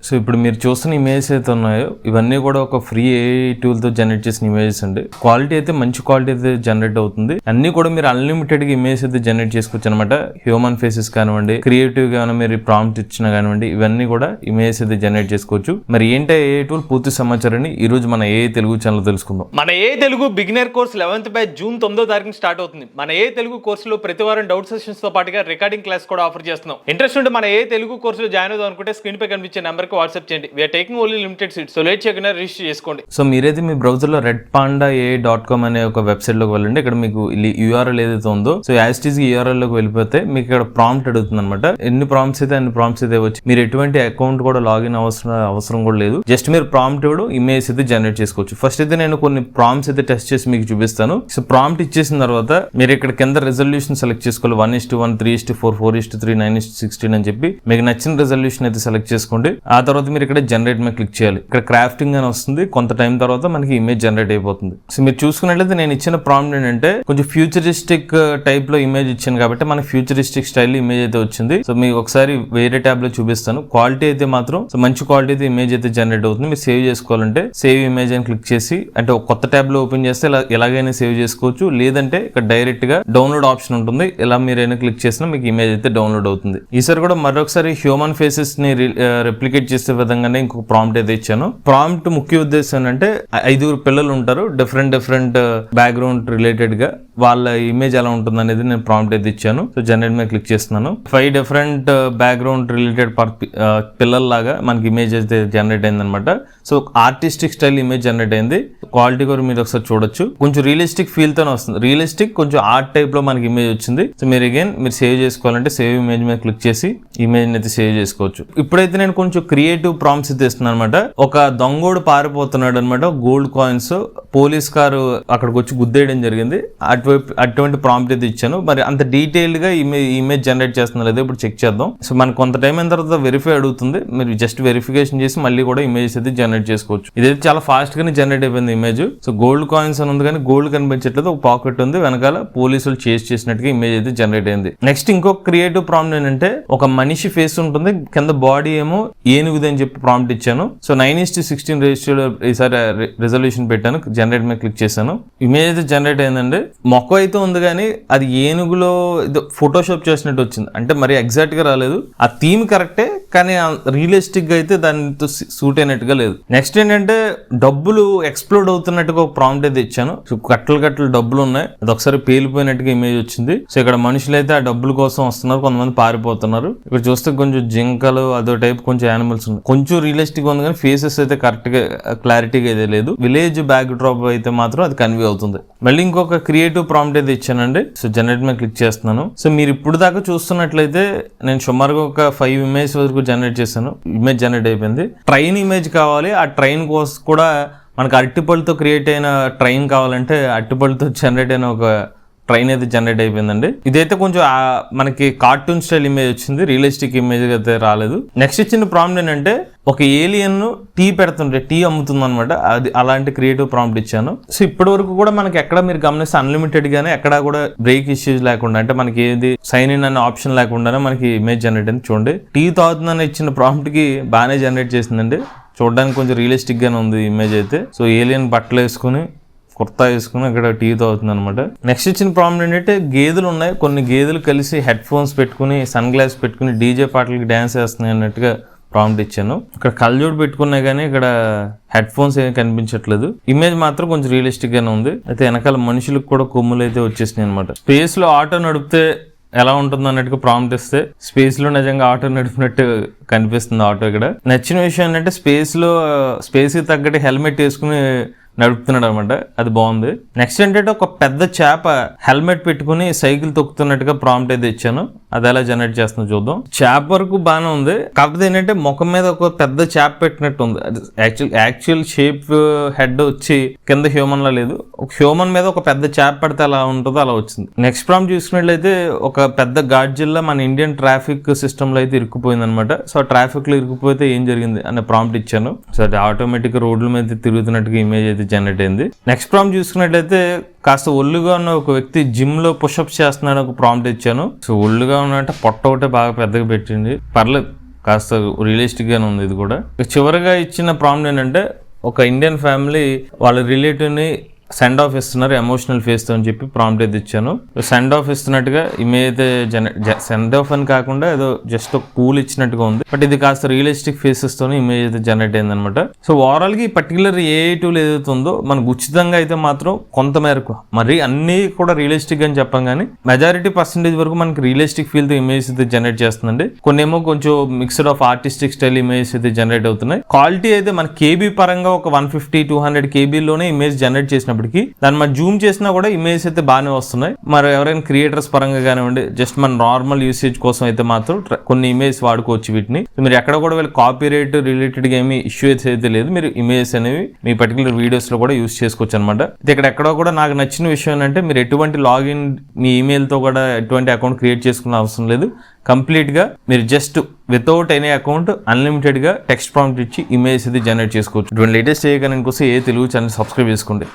So ఇప్పుడు మీరు చూస్తున్న ఇమేజెస్ అయితే ఉన్నాయో ఇవన్నీ కూడా ఒక ఫ్రీ ఏఐ టూల్ తో జనరేట్ చేసిన ఇమేజెస్ అండి. క్వాలిటీ అయితే మంచి క్వాలిటీ అయితే జనరేట్ అవుతుంది. అన్ని కూడా మీరు అన్లిమిటెడ్ గా ఇమేజ్ అయితే జనరేట్ చేసుకోవచ్చు అనమాట. హ్యూమన్ ఫేసెస్ కానివ్వండి, క్రియేటివ్ గా మీరు ప్రాంప్ట్ ఇచ్చినా కానివ్వండి, ఇవన్నీ కూడా ఇమేజ్ అయితే జనరేట్ చేసుకోవచ్చు. మరి ఏంటి ఏఐ టూల్ పూర్తి సమాచారాన్ని ఈ రోజు మన ఏఐ తెలుగు ఛానల్ తెలుసుకుందాం. మన AI Telugu beginner course 11th batch June 9వ తారీఖున స్టార్ట్ అవుతుంది. మన ఏఐ తెలుగు కోర్సులో ప్రతి వారం డౌట్ సెషన్స్ తో పాటుగా రికార్డింగ్ క్లాస్ కూడా ఆఫర్ చేస్తున్నాం. ఇంట్రెస్ట్ ఉంటే మన ఏఐ తెలుగు కోర్సులో జాయిన్ అవుదాం అనుకుంటే స్క్రీన్ పై కనిపించే నెంబర్ కి వాట్సాప్ చేయండి. We are taking only limited seats. So late చేయకుండా రిజిస్టర్ చేసుకోండి. సో మీరైతే మీ బ్రౌజర్ లో redpanda.ai.com అనే ఒక వెబ్సైట్ లోకి వెళ్ళండి. ఇక్కడ మీకు యూఆర్ఎల్ ఏదైతే ఉందో సో యాజ్ టీజ్ యూఆర్ఎల్ లోకి వెళ్ళిపోతే మీకు ఇక్కడ ప్రాంప్ట్ అడుగుతుంది అనమాట. ఎన్ని ప్రాంప్ట్స్ అయితే అన్ని ప్రాంప్ట్స్ అయితే వచ్చి మీరు ఎటువంటి అకౌంట్ కూడా లాగిన్ అవసరం కూడా లేదు. జస్ట్ మీరు ప్రాంప్ట్ ఇవ్వడం ఇమేజ్ అయితే జనరేట్ చేసుకోవచ్చు. ఫస్ట్ అయితే నేను కొన్ని ప్రాంప్ట్స్ అయితే టెస్ట్ చేసి మీకు చూపిస్తాను. సో ప్రాంప్ట్ ఇచ్చేసిన తర్వాత మీరు ఇక్కడ కింద రెజల్యూషన్ సెలెక్ట్ చేసుకోవాలి. 1:1, 3:4, 4:3, 9:16 అని చెప్పి మీకు నచ్చిన రెజల్యూషన్ అయితే సెలెక్ట్ చేసుకోండి. ఆ తర్వాత మీరు ఇక్కడ జనరేట్ మీద క్లిక్ చేయాలి. ఇక్కడ క్రాఫ్టింగ్ అని వస్తుంది. కొంత టైం తర్వాత మనకి ఇమేజ్ జనరేట్ అయిపోతుంది. సో మీరు చూసుకున్నట్లయితే నేను ఇచ్చిన ప్రాంప్ట్ ఏంటంటే కొంచెం ఫ్యూచరిస్టిక్ టైప్ లో ఇమేజ్ ఇచ్చాను కాబట్టి మన ఫ్యూచరిస్టిక్ స్టైల్ ఇమేజ్ అయితే వచ్చింది. సో మీకు ఒకసారి వేరే ట్యాబ్ లో చూపిస్తాను. క్వాలిటీ అయితే మాత్రం సో మంచి క్వాలిటీ అయితే ఇమేజ్ అయితే జనరేట్ అవుతుంది. మీరు సేవ్ చేసుకోవాలంటే సేవ్ ఇమేజ్ అని క్లిక్ చేసి అంటే ఒక కొత్త ట్యాబ్ లో ఓపెన్ చేస్తే ఎలాగైనా సేవ్ చేసుకోవచ్చు. లేదంటే ఇక్కడ డైరెక్ట్ గా డౌన్లోడ్ ఆప్షన్ ఉంటుంది. ఇలా మీరైనా క్లిక్ చేసినా మీకు ఇమేజ్ అయితే డౌన్లోడ్ అవుతుంది. ఈసారి కూడా మరొకసారి హ్యూమన్ ఫేసెస్ ని రెప్లికేట్ చేసే విధంగానే ఇంకొక ప్రాంప్ట్ అయితే ఇచ్చాను. ప్రాంప్ట్ ముఖ్య ఉద్దేశం అంటే 5 పిల్లలు ఉంటారు డిఫరెంట్ బ్యాక్గ్రౌండ్ రిలేటెడ్ గా వాళ్ళ ఇమేజ్ ఎలా ఉంటుంది అనేది నేను ప్రాంప్ట్ అయితే ఇచ్చాను. సో జనరేట్ మీద క్లిక్ చేస్తున్నాను. 5 డిఫరెంట్ బ్యాక్గ్రౌండ్ రిలేటెడ్ పిల్లల్లాగా మనకి ఇమేజ్ అయితే జనరేట్ అయింది అనమాట. So artistic style image generate అయింది. క్వాలిటీ కూడా మీరు ఒకసారి చూడొచ్చు. కొంచెం రియలిస్టిక్ ఫీల్ తోనే వస్తుంది. రియలిస్టిక్ కొంచెం ఆర్ట్ టైప్ లో మనకి ఇమేజ్ వచ్చింది. సో మీరు మీరు సేవ్ చేసుకోవాలంటే సేవ్ ఇమేజ్ మీద క్లిక్ చేసి ఇమేజ్ అయితే సేవ్ చేసుకోవచ్చు. ఇప్పుడైతే నేను కొంచెం క్రియేటివ్ ప్రాంప్ట్స్ అయితే ఇస్తున్నాను అనమాట. ఒక దొంగోడు పారిపోతున్నాడు అనమాట. గోల్డ్ కాయిన్స్ పోలీస్ కారు అక్కడికి వచ్చి గుద్దేయడం జరిగింది. అటువంటి ప్రాంప్ట్ అయితే ఇచ్చాను. మరి అంత డీటెయిల్డ్ గా ఇమేజ్ జనరేట్ చేస్తున్నా లేదా ఇప్పుడు చెక్ చేద్దాం. సో మనకు కొంత టైం అయిన తర్వాత వెరిఫై అడుగుతుంది. మీరు జస్ట్ వెరిఫికేషన్ చేసి మళ్ళీ కూడా ఇమేజ్ అయితే జనరేట్ చేసుకోవచ్చు. ఇదైతే చాలా ఫాస్ట్ గానే జనరేట్ అయిపోయింది ఇమేజ్. సో గోల్డ్ కాయిన్స్ అని ఉంది కానీ గోల్డ్ కనిపించట్లేదు. ఒక పాకెట్ ఉంది. వెనకాల పోలీసులు చేస్ చేసినట్టుగా ఇమేజ్ అయితే జనరేట్ అయింది. నెక్స్ట్ ఇంకొక క్రియేటివ్ ప్రాంప్ట్ ఏంటంటే ఒక మనిషి ఫేస్ ఉంటుంది. కింద బాడీ ఏమో ఏనుగుది అని చెప్పి ప్రాంప్ట్ ఇచ్చాను. సో 9:16 రేషియోలో ఈసారి రెజల్యూషన్ పెట్టాను. జనరేట్ మీద క్లిక్ చేశాను. ఇమేజ్ అయితే జనరేట్ అయిందండి. మొక్క అయితే ఉంది కానీ అది ఏనుగులో ఫోటోషాప్ చేసినట్టు వచ్చింది. అంటే మరి ఎగ్జాక్ట్ గా రాలేదు. ఆ థీమ్ కరెక్టే కానీ రియలిస్టిక్ గా అయితే దానితో సూట్ అయినట్టుగా లేదు. నెక్స్ట్ ఏంటంటే డబ్బులు ఎక్స్ప్లోడ్ అవుతున్నట్టుగా ఒక ప్రాంప్ట్ అయితే ఇచ్చాను. సో కట్టలు డబ్బులు ఉన్నాయి. అది ఒకసారి పేలిపోయినట్టుగా ఇమేజ్ వచ్చింది. సో ఇక్కడ మనుషులు అయితే ఆ డబ్బుల కోసం వస్తున్నారు. కొంతమంది పారిపోతున్నారు. ఇక్కడ చూస్తే కొంచెం జింకలు అదో టైప్ కొంచెం యానిమల్స్ ఉన్నాయి. కొంచెం రియలిస్టిక్ ఉంది కానీ ఫేసెస్ అయితే కరెక్ట్ గా క్లారిటీగా అయితే లేదు. విలేజ్ బ్యాక్ డ్రాప్ అయితే మాత్రం అది కన్వే అవుతుంది. మళ్ళీ ఇంకొక క్రియేటివ్ ప్రాంప్ట్ అయితే ఇచ్చానండి. సో జనరేట్ మీద క్లిక్ చేస్తున్నాను. సో మీరు ఇప్పుడు దాకా చూస్తున్నట్లయితే నేను సుమారుగా ఒక 5 ఇమేజ్ వరకు జనరేట్ చేశాను. ఇమేజ్ జనరేట్ అయిపోయింది. ట్రైన్ ఇమేజ్ కావాలి. ఆ ట్రైన్ కోసం కూడా మనకు అరటిపళ్ళతో క్రియేట్ అయిన ట్రైన్ కావాలంటే అరటిపళ్ళతో జనరేట్ అయిన ఒక ట్రైన్ అయితే జనరేట్ అయిపోయిందండి. ఇదైతే కొంచెం మనకి కార్టూన్ స్టైల్ ఇమేజ్ వచ్చింది. రియలిస్టిక్ ఇమేజ్ అయితే రాలేదు. నెక్స్ట్ ఇచ్చిన ప్రాంప్ట్ ఏంటంటే ఒక ఏలియన్ టీ పెడుతుంటే టీ అమ్ముతుంది అనమాట. అది అలాంటి క్రియేటివ్ ప్రాంప్ట్ ఇచ్చాను. సో ఇప్పటి వరకు కూడా మనకి ఎక్కడ మీరు గమనిస్తే అన్లిమిటెడ్ గానే ఎక్కడ కూడా బ్రేక్ ఇష్యూస్ లేకుండా అంటే మనకి ఏది సైన్ ఇన్ అనే ఆప్షన్ లేకుండానే మనకి ఇమేజ్ జనరేట్ అయింది. చూడండి టీ తాగుతుందని ఇచ్చిన ప్రాంప్ట్ కి బాగానే జనరేట్ చేసిందండి. చూడడానికి కొంచెం రియలిస్టిక్ గానే ఉంది ఇమేజ్ అయితే. సో ఏలియన్ బట్టలు వేసుకుని కుర్తా వేసుకుని ఇక్కడ టీ తాగుతుంది అనమాట. నెక్స్ట్ ఇచ్చిన ప్రాబ్లం ఏంటంటే గేదెలు ఉన్నాయి. కొన్ని గేదెలు కలిసి హెడ్ ఫోన్స్ పెట్టుకుని సన్ గ్లాస్ పెట్టుకుని డీజే పాటలకి డాన్స్ వేస్తున్నాయి అన్నట్టుగా ప్రాంప్ట్ ఇచ్చాను. ఇక్కడ కళ్ళజోడు పెట్టుకున్నా కానీ ఇక్కడ హెడ్ ఫోన్స్ ఏమి కనిపించట్లేదు. ఇమేజ్ మాత్రం కొంచెం రియలిస్టిక్ గానే ఉంది. అయితే వెనకాల మనుషులకు కూడా కొమ్ములు అయితే వచ్చేసినాయి అనమాట. స్పేస్ లో ఆటో నడిపితే ఎలా ఉంటుంది అన్నట్టుగా ప్రాంప్ట్ ఇస్తే స్పేస్ లో నిజంగా ఆటో నడిపినట్టు కనిపిస్తుంది ఆటో. ఇక్కడ నచ్చిన విషయం ఏంటంటే స్పేస్ కి తగ్గట్టు హెల్మెట్ వేసుకుని నడుపుతున్నాడు అనమాట. అది బాగుంది. నెక్స్ట్ ఏంటంటే ఒక పెద్ద చేప హెల్మెట్ పెట్టుకుని సైకిల్ తొక్కుతున్నట్టుగా ప్రాంప్ట్ అయితే ఇచ్చాను. అది ఎలా జనరేట్ చేస్తుందో చూద్దాం. చేప వరకు బాగానే ఉంది. కాకపోతే ఏంటంటే ముఖం మీద ఒక పెద్ద చేప పెట్టినట్టు ఉంది. అది యాక్చువల్ షేప్ హెడ్ వచ్చి కింద హ్యూమన్ లా లేదు. ఒక హ్యూమన్ మీద ఒక పెద్ద చేప పెడితే ఎలా ఉంటుందో అలా వచ్చింది. నెక్స్ట్ ప్రాంప్ట్ చూసుకున్నట్లయితే ఒక పెద్ద గాడ్జిల్లా మన ఇండియన్ ట్రాఫిక్ సిస్టమ్ లో అయితే ఇరుక్కుపోయింది అనమాట. సో ట్రాఫిక్ లో ఇరుక్కుపోతే ఏం జరిగింది అనే ప్రాంప్ట్ ఇచ్చాను. సో అది ఆటోమేటిక్ రోడ్ల మీద తిరుగుతున్నట్టుగా ఇమేజ్ అయితే జనరేట్ అయింది. నెక్స్ట్ ప్రాంప్ట్ చూసుకున్నట్లయితే కాస్త ఒళ్ళుగా ఉన్న ఒక వ్యక్తి జిమ్ లో పుషప్స్ చేస్తున్నాడు ఒక ప్రాంప్ట్ ఇచ్చాను. సో ఒళ్ళుగా ఉన్నట్టే పొట్ట ఒకటే బాగా పెద్దగా పెట్టింది. పర్లేదు కాస్త రియలిస్టిక్ గానే ఉంది ఇది కూడా. చివరిగా ఇచ్చిన ప్రాంప్ట్ ఏంటంటే, ఒక ఇండియన్ ఫ్యామిలీ వాళ్ళ రిలేటివ్ని సెండ్ ఆఫ్ ఇస్తున్నారు ఎమోషనల్ ఫేస్ తో అని చెప్పి ప్రాంప్ట్ అయితే ఇచ్చాను. సెండ్ ఆఫ్ ఇస్తున్నట్టుగా ఇమేజ్ అయితే సెండ్ ఆఫ్ అని కాకుండా ఏదో జస్ట్ ఒక పూల్ ఇచ్చినట్టుగా ఉంది, బట్ ఇది కాస్త రియలిస్టిక్ ఫేసెస్ తోనే ఇమేజ్ అయితే జనరేట్ అయింది అనమాట. సో ఓవరాల్ గా ఈ పర్టికులర్ AI టూల్ ఏదైతే ఉందో మనకు ఉచితంగా అయితే మాత్రం కొంత మేరకు, మరి అన్ని కూడా రియలిస్టిక్ అని చెప్పాం కానీ మెజారిటీ పర్సెంటేజ్ వరకు మనకి రియలిస్టిక్ ఫీల్ తో ఇమేజ్ అయితే జనరేట్ చేస్తుందండి. కొన్ని ఏమో కొంచెం mixed of artistic style image అయితే జనరేట్ అవుతున్నాయి. క్వాలిటీ అయితే మన KB పరంగా ఒక 150-200 KB లోనే ఇమేజ్ జనరేట్ చేసినప్పుడు దాన్ని మనం జూమ్ చేసినా కూడా ఇమేజ్ అయితే బాగానే వస్తున్నాయి. మరి ఎవరైనా క్రియేటర్స్ పరంగా కానివ్వండి, జస్ట్ మన నార్మల్ యూసేజ్ కోసం అయితే మాత్రం కొన్ని ఇమేజ్ వాడుకోవచ్చు వీటిని. మీరు ఎక్కడ కూడా వీళ్ళు కాపీ రైట్ రిలేటెడ్ గా ఏమి ఇష్యూస్ అయితే లేదు, మీరు ఇమేజ్ అనేవి మీ పర్టికులర్ వీడియోస్ లో కూడా యూస్ చేసుకోవచ్చు అనమాట. ఇక్కడ ఎక్కడో కూడా నాకు నచ్చిన విషయం ఏంటంటే, మీరు ఎటువంటి లాగిన్ మీ ఇమెయిల్ తో కూడా ఎటువంటి అకౌంట్ క్రియేట్ చేసుకునే అవసరం లేదు. కంప్లీట్ గా మీరు just without any account unlimited గా టెక్స్ట్ ప్రాంప్ట్ ఇచ్చి ఇమేజ్ ఇది జనరేట్ చేసుకోవచ్చు. ఇటువంటి లేటెస్ట్ చేయగానే కోసం తెలుగు ఛానల్ సబ్స్క్రైబ్ చేసుకోండి.